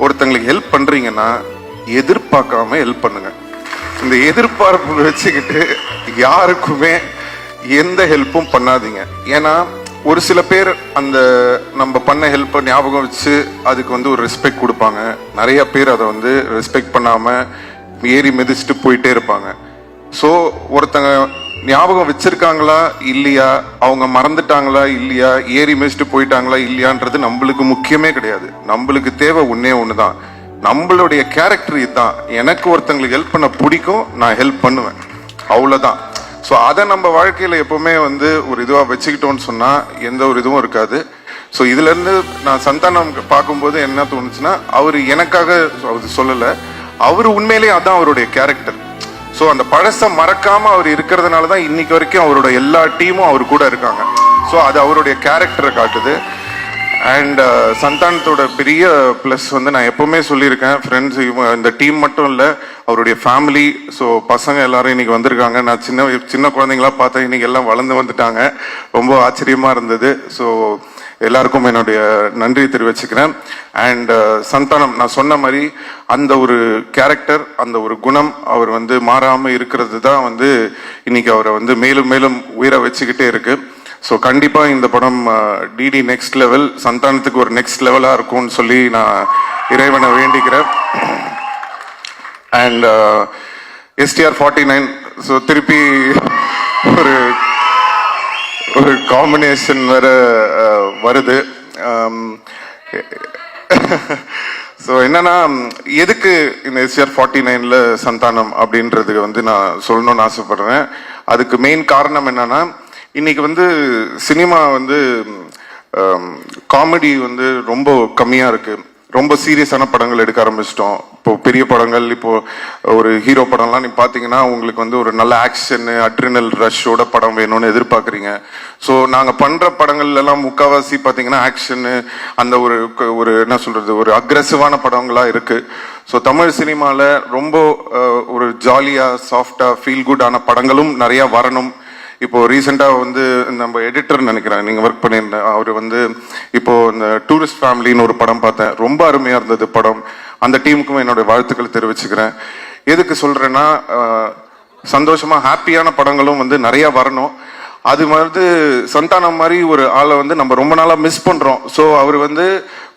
ஒருத்தங்களுக்கு ஹெல்ப் பண்றீங்கன்னா எதிர்பார்க்காம ஹெல்ப் பண்ணுங்க. இந்த எதிர்பார்ப்பு வச்சுக்கிட்டு யாருக்குமே எந்த ஹெல்ப்பும் பண்ணாதீங்க. ஏன்னா ஒரு சில பேர் அந்த நம்ம பண்ண ஹெல்ப்பை ஞாபகம் வச்சு அதுக்கு வந்து ஒரு ரெஸ்பெக்ட் கொடுப்பாங்க. நிறைய பேர் அதை வந்து ரெஸ்பெக்ட் பண்ணாம ஏறி மிதிச்சுட்டு போயிட்டே இருப்பாங்க. ஸோ ஒருத்தங்க ஞாபகம் வச்சிருக்காங்களா இல்லையா, அவங்க மறந்துட்டாங்களா இல்லையா, ஏறி மிதிச்சுட்டு போயிட்டாங்களா இல்லையான்றது நம்மளுக்கு முக்கியமே கிடையாது. நம்மளுக்கு தேவை ஒன்னே ஒண்ணுதான், நம்மளுடைய கேரக்டர் இதுதான். எனக்கு ஒருத்தங்களுக்கு ஹெல்ப் பண்ண பிடிக்கும், நான் ஹெல்ப் பண்ணுவேன், அவ்வளவுதான். ஸோ அதை நம்ம வாழ்க்கையில எப்பவுமே வந்து ஒரு இதுவா வச்சுக்கிட்டோம்னு சொன்னா எந்த ஒரு இதுவும் இருக்காது. ஸோ இதுல இருந்து நான் சந்தானம் பார்க்கும்போது என்ன தோணுச்சுன்னா, அவரு எனக்காக அவர் சொல்லல, அவரு உண்மையிலேயே அதான் அவருடைய கேரக்டர். ஸோ அந்த பழசை மறக்காம அவர் இருக்கிறதுனால தான் இன்னைக்கு வரைக்கும் அவரோட எல்லா டீமும் அவர் கூட இருக்காங்க. ஸோ அது அவருடைய கேரக்டரை காட்டுது. அண்ட் சந்தானத்தோட பெரிய ப்ளஸ் வந்து நான் எப்பவுமே சொல்லியிருக்கேன், ஃப்ரெண்ட்ஸ் இந்த டீம் மட்டும் இல்லை, அவருடைய ஃபேமிலி. ஸோ பசங்க எல்லாரும் இன்னைக்கு வந்திருக்காங்க. நான் சின்ன குழந்தைங்களா பார்த்தேன், இன்னைக்கு எல்லாம் வளர்ந்து வந்துட்டாங்க. ரொம்ப ஆச்சரியமா இருந்தது. ஸோ எல்லாருக்கும் என்னுடைய நன்றி தெரிவிச்சுக்கிறேன். அண்ட் சந்தானம் நான் சொன்ன மாதிரி அந்த ஒரு கேரக்டர், அந்த ஒரு குணம் அவர் வந்து மாறாம இருக்கிறது தான் வந்து இன்னைக்கு அவரை வந்து மேலும் மேலும் உயிரை வச்சுக்கிட்டே இருக்கு. ஸோ கண்டிப்பா இந்த படம் டிடி நெக்ஸ்ட் லெவல், சந்தானத்துக்கு ஒரு நெக்ஸ்ட் லெவலா இருக்கும்னு சொல்லி நான் இறைவனை வேண்டிக்கிறேன். அண்ட் STR 49, ஸோ திருப்பி ஒரு காம்பினேஷன் வேற வருது. ஸோ என்னன்னா, எதுக்கு இந்த STR 49ல சந்தானம் அப்படின்றதுக்கு வந்து நான் சொல்லணும்னு ஆசைப்படுறேன். அதுக்கு மெயின் காரணம் என்னன்னா, இன்னைக்கு வந்து சினிமா வந்து காமெடி வந்து ரொம்ப கம்மியா இருக்கு. ரொம்ப சீரியஸான படங்கள் எடுக்க ஆரம்பிச்சிட்டோம். இப்போ பெரிய படங்கள், இப்போ ஒரு ஹீரோ படம்லாம் நீ பார்த்தீங்கன்னா உங்களுக்கு வந்து ஒரு நல்ல ஆக்ஷன் அட்ரினல் ரஷ்ஷோட படம் வேணும்னு எதிர்பார்க்குறீங்க. ஸோ நாங்கள் பண்ணுற படங்கள்ல எல்லாம் முக்கால்வாசி பார்த்தீங்கன்னா ஆக்ஷனு, அந்த ஒரு என்ன சொல்றது, ஒரு அக்ரெசிவான படங்களாக இருக்கு. ஸோ தமிழ் சினிமாவில் ரொம்ப ஒரு ஜாலியாக சாஃப்டாக ஃபீல் குட் ஆன படங்களும் நிறையா வரணும். இப்போ ரீசெண்டாக வந்து நம்ம எடிட்டர் நினைக்கிறேன், நீங்கள் ஒர்க் பண்ணியிருந்தேன், அவர் வந்து இப்போ இந்த டூரிஸ்ட் ஃபேமிலின்னு ஒரு படம் பார்த்தேன், ரொம்ப அருமையாக இருந்தது படம். அந்த டீமுக்கும் என்னோட வாழ்த்துக்கள் தெரிவிச்சுக்கிறேன். எதுக்கு சொல்கிறேன்னா, சந்தோஷமாக ஹாப்பியான படங்களும் வந்து நிறையா வரணும். அது வந்து சந்தானம் மாதிரி ஒரு ஆளை வந்து நம்ம ரொம்ப நாளாக மிஸ் பண்ணுறோம். ஸோ அவர் வந்து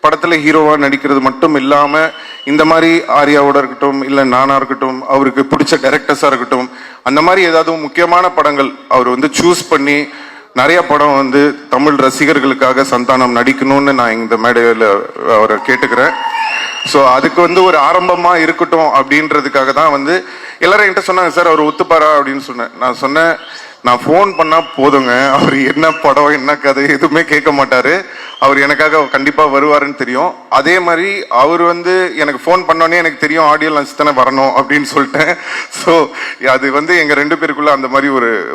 படத்தில் ஹீரோவாக நடிக்கிறது மட்டும் இல்லாமல் இந்த மாதிரி ஆர்யாவோட இருக்கட்டும், இல்லை நானாக இருக்கட்டும், அவருக்கு பிடிச்ச டைரக்டர்ஸாக இருக்கட்டும், அந்த மாதிரி ஏதாவது முக்கியமான படங்கள் அவர் வந்து சூஸ் பண்ணி நிறைய படம் வந்து தமிழ் ரசிகர்களுக்காக சந்தானம் நடிக்கணும்னு நான் இந்த மேடையில் அவரை கேட்டுக்கிறேன். ஸோ அதுக்கு வந்து ஒரு ஆரம்பமா இருக்கட்டும் அப்படின்றதுக்காக தான் வந்து எல்லாரும் என்கிட்ட சொன்னாங்க, சார் அவர் ஒத்துப்பாரா அப்படின்னு சொன்னேன். நான் சொன்னேன், நான் ஃபோன் பண்ணா போதுங்க, அவர் என்ன படம் என்ன கதை எதுவுமே கேட்க மாட்டாரு, அவர் எனக்காக கண்டிப்பா வருவாருன்னு தெரியும். அதே மாதிரி அவர் வந்து எனக்கு ஃபோன் பண்ணோன்னே எனக்கு தெரியும் ஆடியோ லஞ்ச் தானே வரணும் அப்படின்னு சொல்லிட்டேன். ஸோ அது வந்து எங்க ரெண்டு பேருக்குள்ள அந்த மாதிரி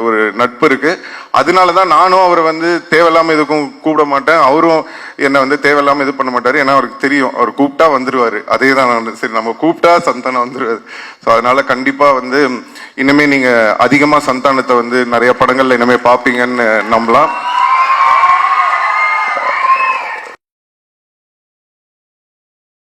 ஒரு நட்பு இருக்கு. அதனாலதான் நானும் அவரை வந்து தேவையில்லாம எதுக்கும் கூப்பிட மாட்டேன், அவரும் என்னை வந்து தேவையில்லாம இது பண்ண மாட்டாரு. ஏன்னா அவருக்கு தெரியும் அவர் கூப்பிட்டா வந்துருவாரு. அதே தான் நான், சரி நம்ம கூப்பிட்டா சந்தானம் வந்துருவாரு. ஸோ அதனால கண்டிப்பா வந்து இனிமே நீங்க அதிகமா சந்தானத்தை வந்து நிறைய படங்கள்ல இனிமே பார்ப்பீங்கன்னு நம்பலாம்.